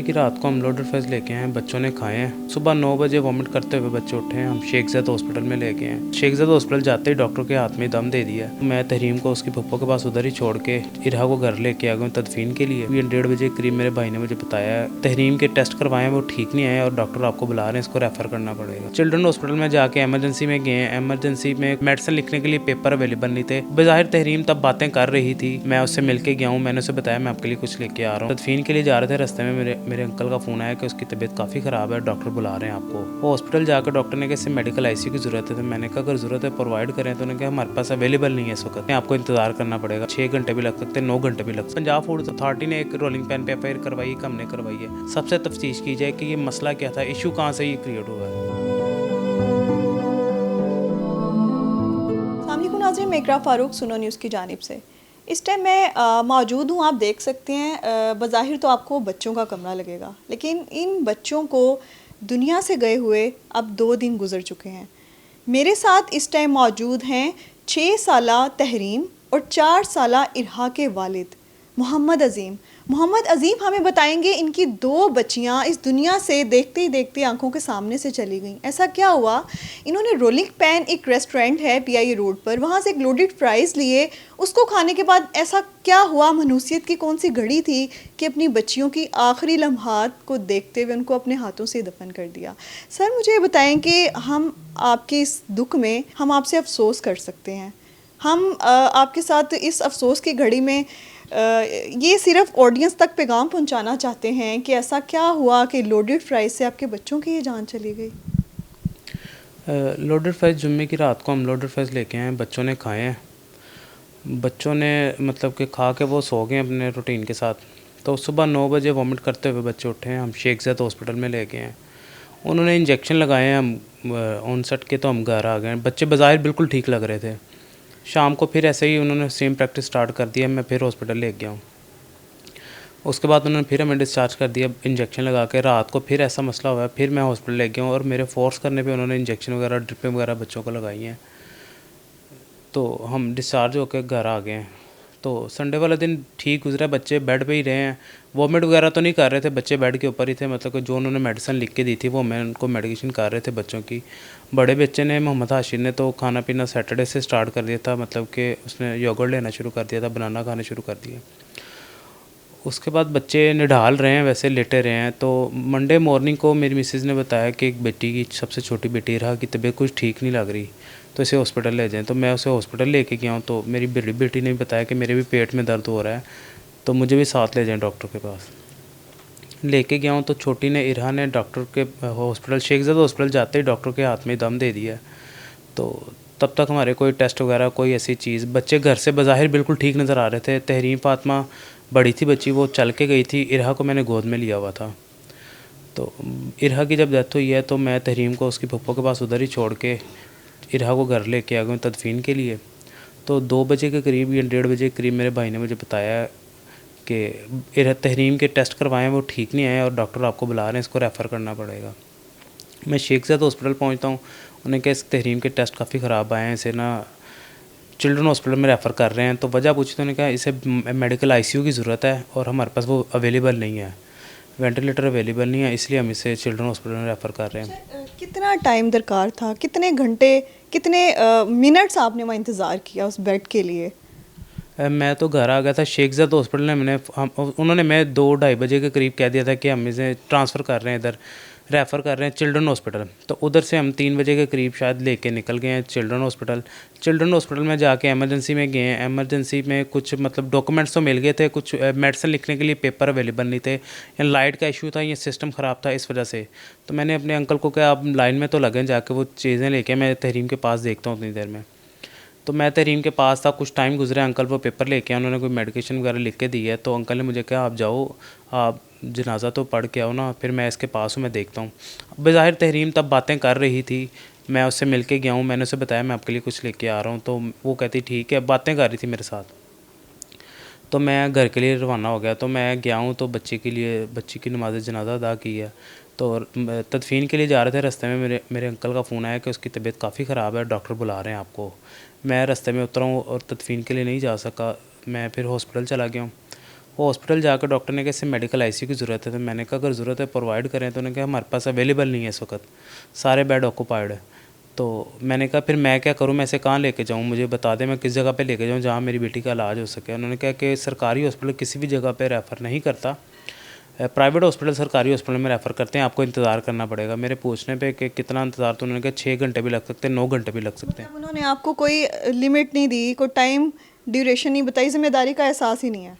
की रात को हम लोडर फेज लेके आए हैं, बच्चों ने खाए हैं। सुबह 9 बजे वॉमिट करते हुए बच्चे उठे हैं, हम शेखजाद हॉस्पिटल में लेके हैं। शेखजाद हॉस्पिटल जाते ही डॉक्टर के हाथ में दम दे दिया। मैं तहरीम को उसकी पप्पो के पास उधर ही छोड़ के इरहा को घर लेके आ गया तदफीन के लिए। ये 1:30 बजे करीब मेरे भाई ने मुझे बताया तहरीम के टेस्ट करवाए, वो ठीक नहीं आए और डॉक्टर आपको बुला रहे हैं, इसको रेफर करना पड़ेगा। चिल्ड्रन हॉस्पिटल में जाके एमरजेंसी में गए। एमरजेंसी में मेडिसिन लिखने के लिए पेपर अवेलेबल नहीं थे। बज़ाहिर तहरीम तब बातें कर रही थी, मैं उससे मिलके गया हूँ। मैंने उसे बताया मैं आपके लिए कुछ लेके आ रहा हूँ। तदफीन के लिए जा रहे थे, रास्ते में मेरे अंकल का फ़ोन आया कि उसकी तबीयत काफ़ी ख़राब है, डॉक्टर बुला रहे हैं आपको। वो हॉस्पिटल जाकर डॉक्टर ने कहा इससे मेडिकल आईसीयू की ज़रूरत है। तो मैंने कहा अगर ज़रूरत है प्रोवाइड करें, तो उन्होंने कहा हमारे पास अवेलेबल नहीं है इस वक्त, आपको इंतज़ार करना पड़ेगा। 6 घंटे भी लग सकते हैं, 9 घंटे भी लग सकते हैं। पंजाब फूड अथॉरिटी ने एक रोलिंग पेन पे एफआईआर करवाई, हमने करवाई है। सबसे तफ्तीश की जाए कि ये मसला क्या था, इशू कहाँ से ये क्रिएट हुआ है। नाज़रीन, मैं इकरा फ़ारूक, सुनो न्यूज़ की जानिब से। इस टाइम मैं मौजूद हूँ, आप देख सकते हैं। बज़ाहिर तो आपको बच्चों का कमरा लगेगा, लेकिन इन बच्चों को दुनिया से गए हुए अब 2 दिन गुजर चुके हैं। मेरे साथ इस टाइम मौजूद हैं 6 साला तहरीम और 4 साला इरहा के वालिद मोहम्मद अज़ीम। मोहम्मद अज़ीम हमें बताएंगे इनकी 2 बच्चियां इस दुनिया से देखते ही देखते आंखों के सामने से चली गईं। ऐसा क्या हुआ? इन्होंने रोलिंग पैन, एक रेस्टोरेंट है पीआईए रोड पर, वहाँ से एक लोडेड फ्राइज़ लिए। उसको खाने के बाद ऐसा क्या हुआ, मनूसियत की कौन सी घड़ी थी कि अपनी बच्चियों की आखिरी लम्हात को देखते हुए उनको अपने हाथों से दफन कर दिया? सर मुझे ये बताएं कि हम आपके इस दुख में हम आपसे अफसोस कर सकते हैं। हम आपके साथ इस अफसोस की घड़ी में ये सिर्फ ऑडियंस तक पैगाम पहुंचाना चाहते हैं कि ऐसा क्या हुआ कि लोडेड फ्राइज से आपके बच्चों की ये जान चली गई। लोडेड फ्राइज जुम्मे की रात को हम लोडेड फ्राइज लेके आए हैं, बच्चों ने खाए हैं। बच्चों ने मतलब कि खा के वो सो गए अपने रूटीन के साथ। तो सुबह 9 बजे वॉमिट करते हुए बच्चे उठे हैं, हम शेखजाद हॉस्पिटल में ले गए हैं। उन्होंने इंजेक्शन लगाए हैं, हम ऑन सेट के तो हम घर आ गए। बच्चे बज़ाहिर बिल्कुल ठीक लग रहे थे। शाम को फिर ऐसे ही उन्होंने सेम प्रैक्टिस स्टार्ट कर दिया, मैं फिर हॉस्पिटल ले गया हूँ। उसके बाद उन्होंने फिर हमें डिस्चार्ज कर दिया इंजेक्शन लगा के। रात को फिर ऐसा मसला हुआ है, फिर मैं हॉस्पिटल ले गया हूँ और मेरे फोर्स करने पे उन्होंने इंजेक्शन वगैरह, ड्रिपें वगैरह बच्चों को लगाई हैं। तो हम डिस्चार्ज होकर घर आ गए हैं। तो संडे वाला दिन ठीक गुजरा, बच्चे बेड पे ही रहे हैं। वॉमिट वगैरह तो नहीं कर रहे थे, बच्चे बेड के ऊपर ही थे। मतलब कि जो उन्होंने मेडिसिन लिख के दी थी वो मैं उनको मेडिकेशन कर रहे थे बच्चों की। बड़े बच्चे ने, मोहम्मद हाशिर ने, तो खाना पीना सैटरडे से स्टार्ट कर दिया था। मतलब कि उसने योगर्ट लेना शुरू कर दिया था, बनाना खाने शुरू कर दिए। उसके बाद बच्चे निढाल रहे हैं, वैसे लेटे रहे हैं। तो मंडे मॉर्निंग को मेरी मिसेज़ ने बताया कि एक बेटी की, सबसे छोटी बेटी रहा, की तबीयत कुछ ठीक नहीं लग रही, तो इसे हॉस्पिटल ले जाएं। तो मैं उसे हॉस्पिटल लेके गया हूँ। तो मेरी बड़ी बेटी ने भी बताया कि मेरे भी पेट में दर्द हो रहा है, तो मुझे भी साथ ले जाएं डॉक्टर के पास। लेके गया हूँ तो छोटी ने, इरहा ने, डॉक्टर के हॉस्पिटल, शेखजाद हॉस्पिटल जाते ही डॉक्टर के हाथ में दम दे दिया। तो तब तक हमारे कोई टेस्ट वगैरह, कोई ऐसी चीज़, बच्चे घर से बज़ाहिर बिल्कुल ठीक नज़र आ रहे थे। तहरीम फ़ातिमा बड़ी थी बच्ची, वो चल के गई थी। इरहा को मैंने गोद में लिया हुआ था। तो इरहा की जब डेथ हुई है तो मैं तहरीम को उसकी पप्पो के पास उधर ही छोड़ के इरहा को घर लेके आ गया तदफीन के लिए। तो 2 बजे के करीब या 1:30 बजे के करीब मेरे भाई ने मुझे बताया कि तहरीम के टेस्ट करवाएं, वो ठीक नहीं आए और डॉक्टर आपको बुला रहे हैं, इसको रेफ़र करना पड़ेगा। मैं शेखजाद हॉस्पिटल पहुंचता हूँ, उन्होंने कहा इस तहरीम के टेस्ट काफ़ी ख़राब आए हैं, इसे ना चिल्ड्रन हॉस्पिटल में रेफ़र कर रहे हैं। तो वजह पूछी तो उन्होंने कहा इसे मेडिकल आईसीयू की ज़रूरत है और हमारे पास वो अवेलेबल नहीं है, वेंटिलेटर अवेलेबल नहीं है, इसलिए हम इसे चिल्ड्रन हॉस्पिटल में रेफ़र कर रहे हैं। कितना टाइम दरकार था, कितने घंटे, कितने मिनट्स आपने वहाँ इंतज़ार किया उस बेड के लिए? मैं तो घर आ गया था शेखजाद हॉस्पिटल में। उन्होंने मैं 2-2:30 बजे के करीब कह दिया था कि हम इसे ट्रांसफ़र कर रहे हैं, इधर रेफ़र कर रहे हैं चिल्ड्रन हॉस्पिटल। तो उधर से हम 3 बजे के करीब शायद लेके निकल गए हैं चिल्ड्रन हॉस्पिटल। चिल्ड्रन हॉस्पिटल में जाके एमरजेंसी में गए हैं। एमरजेंसी में कुछ मतलब डॉक्यूमेंट्स तो मिल गए थे, कुछ मेडिसिन लिखने के लिए पेपर अवेलेबल नहीं थे, या लाइट का इशू था, या सिस्टम ख़राब था, इस वजह से। तो मैंने अपने अंकल को कहा आप लाइन में तो लगें, जाके वो चीज़ें लेके मैं तहरीम के पास देखता हूँ उतनी देर में। तो मैं तहरीम के पास था, कुछ टाइम गुजरा, अंकल वो पेपर लेके आए, उन्होंने कोई मेडिकेशन वगैरह लिख के दी है। तो अंकल ने मुझे कहा आप जाओ, आप जनाजा तो पढ़ के आओ ना, फिर मैं इसके पास हूँ, मैं देखता हूँ। बज़ाहिर तहरीम तब बातें कर रही थी, मैं उससे मिल के गया हूँ। मैंने उसे बताया मैं आपके लिए कुछ लेके आ रहा हूँ, तो वो कहती ठीक है, बातें कर रही थी मेरे साथ। तो मैं घर के लिए रवाना हो गया। तो मैं गया हूँ तो बच्चे के लिए, बच्ची की नमाज जनाजा अदा की है। तो तदफीन के लिए जा रहे थे, रास्ते में मेरे अंकल का फ़ोन आया कि उसकी तबीयत काफ़ी ख़राब है, डॉक्टर बुला रहे हैं आपको। मैं रास्ते में उतरा हूँ और तदफीन के लिए नहीं जा सका, मैं फिर हॉस्पिटल चला गया हूँ। हॉस्पिटल जाकर डॉक्टर ने कहा इससे मेडिकल आईसीयू की ज़रूरत है। तो मैंने कहा अगर ज़रूरत है प्रोवाइड करें। तो उन्होंने कहा हमारे पास अवेलेबल नहीं है इस वक्त, सारे बेड ऑक्यूपाइड है। तो मैंने कहा फिर मैं क्या करूं, मैं इसे कहाँ लेके जाऊं, मुझे बता दें मैं किस जगह पे लेके जाऊं जहां मेरी बेटी का इलाज हो सके। उन्होंने कहा कि सरकारी हॉस्पिटल किसी भी जगह पे रेफ़र नहीं करता, प्राइवेट हॉस्पिटल सरकारी हॉस्पिटल में रेफ़र करते हैं, आपको इंतज़ार करना पड़ेगा। मेरे पूछने पे कि कितना इंतज़ार, तो उन्होंने कहा 6 घंटे भी लग सकते हैं, 9 घंटे भी लग सकते हैं। मतलब उन्होंने आपको कोई लिमिट नहीं दी, कोई टाइम ड्यूरेशन नहीं बताई, जिम्मेदारी का एहसास ही नहीं है?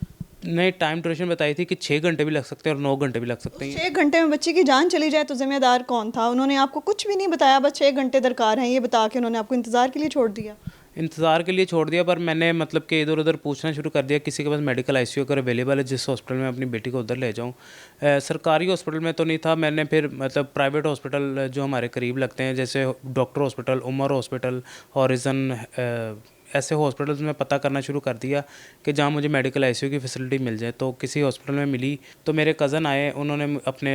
नहीं, टाइम ड्यूरेशन बताई थी कि 6 घंटे भी लग सकते हैं और 9 घंटे भी लग सकते हैं। 6 घंटे में बच्चे की जान चली जाए तो जिम्मेदार कौन था? उन्होंने आपको कुछ भी नहीं बताया, बस 6 घंटे दरकार हैं ये बता के उन्होंने आपको इंतज़ार के लिए छोड़ दिया? इंतज़ार के लिए छोड़ दिया, पर मैंने मतलब कि इधर उधर पूछना शुरू कर दिया किसी के पास मेडिकल आईसीयू अगर अवेलेबल है जिस हॉस्पिटल में अपनी बेटी को उधर ले जाऊं। सरकारी हॉस्पिटल में तो नहीं था। मैंने फिर मतलब प्राइवेट हॉस्पिटल जो हमारे करीब लगते हैं, जैसे doctor hospital, Umar hospital, horizon, ऐसे हॉस्पिटल्स में पता करना शुरू कर दिया कि जहाँ मुझे मेडिकल आईसीयू की फैसिलिटी मिल जाए। तो किसी हॉस्पिटल में मिली, तो मेरे कज़न आए, उन्होंने अपने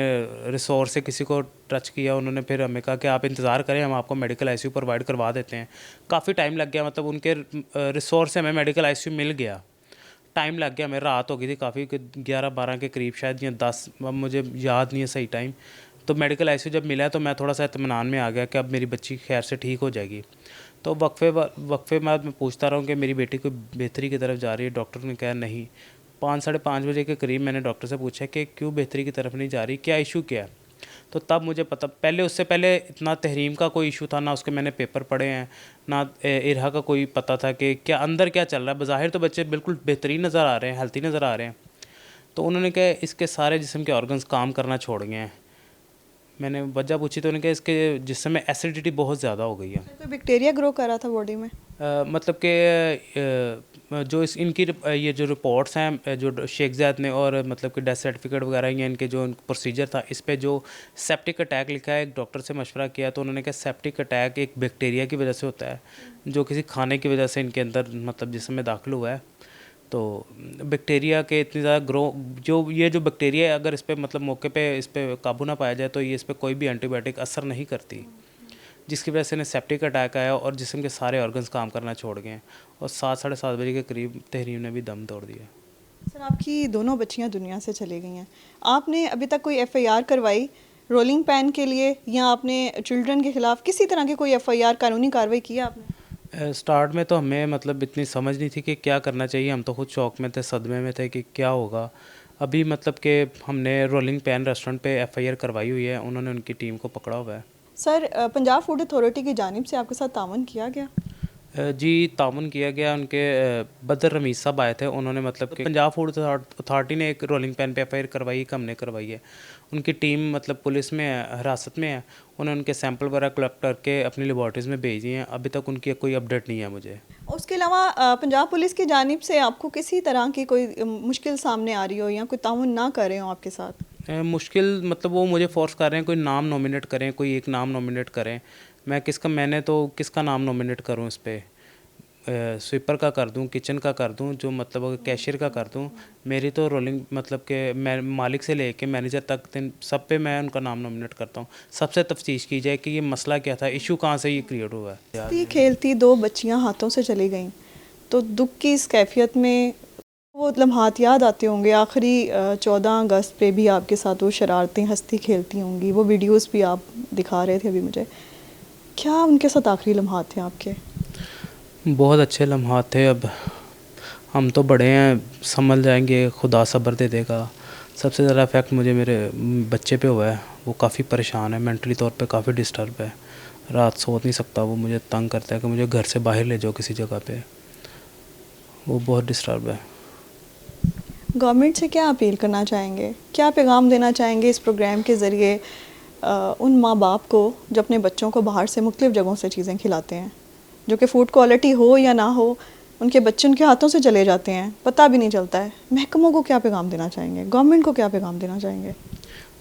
रिसोर्स से किसी को टच किया, उन्होंने फिर हमें कहा कि आप इंतज़ार करें, हम आपको मेडिकल आईसीयू प्रोवाइड करवा देते हैं। काफ़ी टाइम लग गया, मतलब उनके रिसोर्स से हमें मेडिकल आईसीयू मिल गया, टाइम लग गया, मेरी रात हो गई थी काफ़ी, 11-12 के करीब शायद, या 10, अब मुझे याद नहीं है सही टाइम। तो मेडिकल आईसीयू जब मिला तो मैं थोड़ा सा इत्मीनान में आ गया कि अब मेरी बच्ची खैर से ठीक हो जाएगी। तो वक्फे बाद मैं पूछता रहा हूँ कि मेरी बेटी को बेहतरी की तरफ जा रही है। डॉक्टर ने कहा नहीं। 5-5:30 बजे के करीब मैंने डॉक्टर से पूछा कि क्यों बेहतरी की तरफ नहीं जा रही, क्या इशू क्या है। तो तब मुझे पता, पहले उससे पहले इतना तहरीम का कोई इशू था ना, उसके मैंने पेपर पढ़े हैं ना, इरहा का कोई पता था कि क्या अंदर क्या चल रहा है। बज़ाहिर तो बच्चे बिल्कुल बेहतरीन नज़र आ रहे हैं, हेल्थी नज़र आ रहे हैं। तो उन्होंने कहा इसके सारे जिस्म के ऑर्गन्स काम करना छोड़ गए हैं। मैंने वजह पूछी तो उन्होंने कहा इसके जिस्म में एसिडिटी बहुत ज़्यादा हो गई है। कोई बैक्टीरिया ग्रो कर रहा था बॉडी में? मतलब कि जो इनकी ये जो रिपोर्ट्स हैं जो शेख ज़ैद ने, और मतलब कि डेथ सर्टिफिकेट वगैरह या इनके जो प्रोसीजर था, इस पे जो सेप्टिक अटैक लिखा है, एक डॉक्टर से मशवरा किया तो उन्होंने कहा सेप्टिक अटैक एक बैक्टीरिया की वजह से होता है, जो किसी खाने की वजह से इनके अंदर मतलब जिस्म में दाखिल हुआ है। तो बैक्टीरिया के इतनी ज़्यादा जो बैक्टीरिया है, अगर इस पर मतलब मौके पे इस पर काबू ना पाया जाए तो ये इस पर कोई भी एंटीबायोटिक असर नहीं करती, जिसकी वजह से इन्हें सेप्टिक अटैक आया और जिस्म के सारे ऑर्गन्स काम करना छोड़ गए और 7-7:30 बजे के करीब तहरीम ने भी दम तोड़ दिया। सर, आपकी दोनों बच्चियां दुनिया से चली गई हैं, आपने अभी तक कोई एफआईआर करवाई रोलिंग पैन के लिए, या आपने चिल्ड्रन के ख़िलाफ़ किसी तरह की कोई एफआईआर कानूनी कार्रवाई की है आपने? स्टार्ट में तो हमें मतलब इतनी समझ नहीं थी कि क्या करना चाहिए, हम तो खुद शौक में थे, सदमे में थे कि क्या होगा। अभी मतलब कि हमने रोलिंग पैन रेस्टोरेंट पे एफआईआर करवाई हुई है, उन्होंने उनकी टीम को पकड़ा हुआ है। सर, पंजाब फूड अथॉरिटी की जानिब से आपके साथ ताउन किया गया? जी, ताउन किया गया। उनके बदर रमीज़ साहब आए थे, उन्होंने मतलब कि पंजाब फूड अथॉरिटी ने एक रोलिंग पैन पे एफआईआर करवाई, एक हमने करवाई है। उनकी टीम मतलब पुलिस में है, हिरासत में है, उन्होंने उनके सैंपल वगैरह कलेक्ट करके अपनी लेबॉर्टरीज़ में भेज दिए हैं। अभी तक उनकी कोई अपडेट नहीं है मुझे। उसके अलावा पंजाब पुलिस की जानिब से आपको किसी तरह की कोई मुश्किल सामने आ रही हो या कोई ताउन ना कर रहे हो आपके साथ? मुश्किल मतलब वो मुझे फ़ोर्स कर रहे हैं कोई नाम नॉमिनेट करें, कोई एक नाम नॉमिनेट करें। मैंने तो किसका नाम नॉमिनेट करूं इस पे? स्वीपर का कर दूं, किचन का कर दूं, जो मतलब कैशियर का कर दूं। मेरी तो रोलिंग मतलब कि मैं मालिक से लेके मैनेजर तक सब पे मैं उनका नाम नॉमिनेट करता हूं। सबसे तफ्तीश की जाए कि ये मसला क्या था, इशू कहाँ से ये क्रिएट हुआ है। हंसती खेलती 2 बच्चियां हाथों से चली गईं, तो दुख की इस कैफियत में वो लम्हात याद आते होंगे। आखिरी 14 अगस्त पे भी आपके साथ वो शरारतें हंसती खेलती होंगी, वो वीडियोस भी आप दिखा रहे थे अभी मुझे। क्या उनके साथ आखिरी लम्हात थे आपके? बहुत अच्छे लम्हात थे। अब हम तो बड़े हैं, संभल जाएंगे, खुदा सब्र दे देगा। सबसे ज़्यादा इफ़ेक्ट मुझे मेरे बच्चे पे हुआ है, वो काफ़ी परेशान है, मेंटली तौर पे काफ़ी डिस्टर्ब है, रात सो नहीं सकता, वो मुझे तंग करता है कि मुझे घर से बाहर ले जाओ किसी जगह पे, वो बहुत डिस्टर्ब है। गवर्नमेंट से क्या अपील करना चाहेंगे, क्या पैगाम देना चाहेंगे इस प्रोग्राम के ज़रिए उन माँ बाप को जो अपने बच्चों को बाहर से मुख्तलिफ़ जगहों से चीज़ें खिलाते हैं, जो कि फ़ूड क्वालिटी हो या ना हो, उनके बच्चे उनके हाथों से चले जाते हैं, पता भी नहीं चलता है। महकमों को क्या पैगाम देना चाहेंगे, गवर्नमेंट को क्या पैगाम देना चाहेंगे?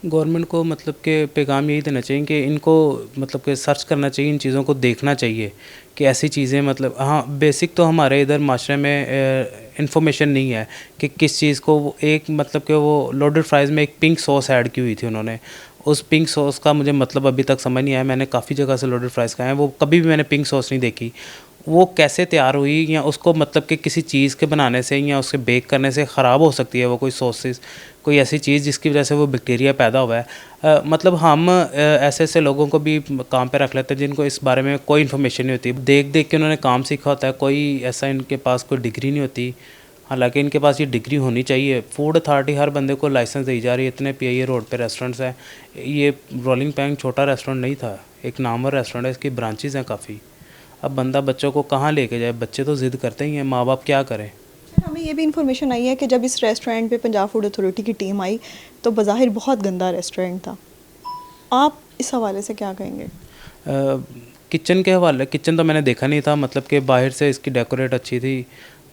गवर्नमेंट को मतलब कि पैगाम यही देना चाहिए कि इनको मतलब कि सर्च करना चाहिए, इन चीज़ों को देखना चाहिए कि ऐसी चीज़ें मतलब हाँ बेसिक तो हमारे इधर माशरे में इंफॉर्मेशन नहीं है कि किस चीज़ को एक मतलब कि वो लोडेड फ्राइज़ में एक पिंक सॉस ऐड की हुई थी उन्होंने। उस पिंक सॉस का मुझे मतलब अभी तक समझ नहीं आया। मैंने काफ़ी जगह से लोडेड फ्राइज़ खाए हैं, वो कभी भी मैंने पिंक सॉस नहीं देखी। वो कैसे तैयार हुई, या उसको मतलब कि किसी चीज़ के बनाने से या उसके बेक करने से ख़राब हो सकती है वो कोई सॉसेस, कोई ऐसी चीज़ जिसकी वजह से वो बैक्टीरिया पैदा हुआ है। मतलब हम ऐसे ऐसे लोगों को भी काम पे रख लेते हैं जिनको इस बारे में कोई इन्फॉर्मेशन नहीं होती, देख देख के उन्होंने काम सीखा होता है, कोई ऐसा इनके पास कोई डिग्री नहीं होती। हालांकि इनके पास ये डिग्री होनी चाहिए। फूड अथॉरिटी हर बंदे को लाइसेंस दी जा रही है, इतने पीआईए रोड पे रेस्टोरेंट्स हैं। ये रोलिंग पैंग छोटा रेस्टोरेंट नहीं था, एक नामवर रेस्टोरेंट है, इसकी ब्रांचेज़ हैं काफ़ी। अब बंदा बच्चों को कहाँ लेके जाए, बच्चे तो ज़िद करते ही हैं, माँ बाप क्या करें। सर, हमें ये भी इन्फॉर्मेशन आई है कि जब इस रेस्टोरेंट पे पंजाब फूड अथॉरिटी की टीम आई तो बज़ाहिर बहुत गंदा रेस्टोरेंट था। आप इस हवाले से क्या कहेंगे? किचन के हवाले, किचन तो मैंने देखा नहीं था, मतलब कि बाहर से इसकी डेकोरेट अच्छी थी।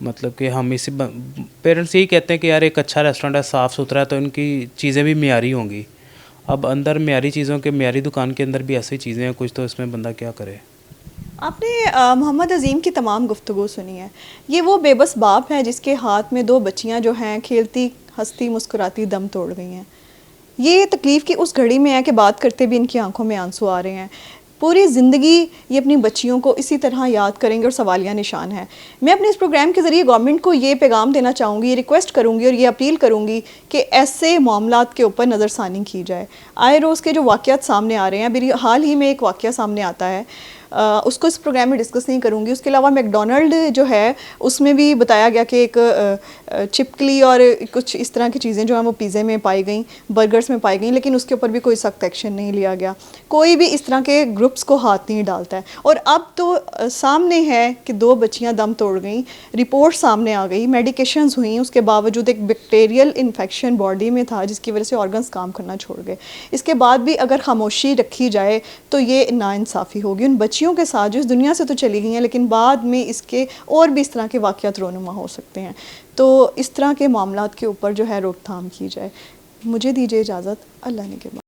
मतलब कि हम इसी पेरेंट्स यही कहते हैं कि यार एक अच्छा रेस्टोरेंट है, साफ़ सुथरा है, तो इनकी चीज़ें भी मियारी होंगी। अब अंदर मियारी चीज़ों के, मियारी दुकान के अंदर भी ऐसी चीज़ें हैं कुछ, तो इसमें बंदा क्या करे। आपने मोहम्मद अज़ीम की तमाम गुफ्तगू सुनी है। ये वो बेबस बाप है जिसके हाथ में 2 बच्चियां जो हैं खेलती हंसती मुस्कुराती दम तोड़ गई हैं। ये तकलीफ़ की उस घड़ी में है कि बात करते भी इनकी आंखों में आंसू आ रहे हैं। पूरी ज़िंदगी ये अपनी बच्चियों को इसी तरह याद करेंगे और सवालिया निशान है। मैं अपने इस प्रोग्राम के ज़रिए गवर्नमेंट को ये पैगाम देना चाहूँगी, ये रिक्वेस्ट करूँगी और ये अपील करूँगी कि ऐसे मामलात के ऊपर नज़रसानी की जाए। आए रोज़ के जो वाक़यात सामने आ रहे हैं, अभी हाल ही में एक वाक़या सामने आता है, उसको इस प्रोग्राम में डिस्कस नहीं करूँगी। उसके अलावा मैकडोनल्ड जो है उसमें भी बताया गया कि एक छिपकली और कुछ इस तरह की चीज़ें जो हैं वो पिज़्ज़े में पाई गई, बर्गर्स में पाई गई, लेकिन उसके ऊपर भी कोई सख्त एक्शन नहीं लिया गया। कोई भी इस तरह के ग्रुप्स को हाथ नहीं डालता है। और अब तो सामने है कि 2 बच्चियां दम तोड़ गई, रिपोर्ट सामने आ गई, मेडिकेशंस हुई, उसके बावजूद एक बैक्टीरियल इन्फेक्शन बॉडी में था जिसकी वजह से ऑर्गन्स काम करना छोड़ गए। इसके बाद भी अगर खामोशी रखी जाए तो ये नाइंसाफ़ी होगी उन बच्चियों के साथ जो इस दुनिया से तो चली गई हैं, लेकिन बाद में इसके और भी इस तरह के वाक़यात रोनुमा हो सकते हैं। तो इस तरह के मामलात के ऊपर जो है रोकथाम की जाए। मुझे दीजिए इजाज़त, अल्लाह ने के बाद।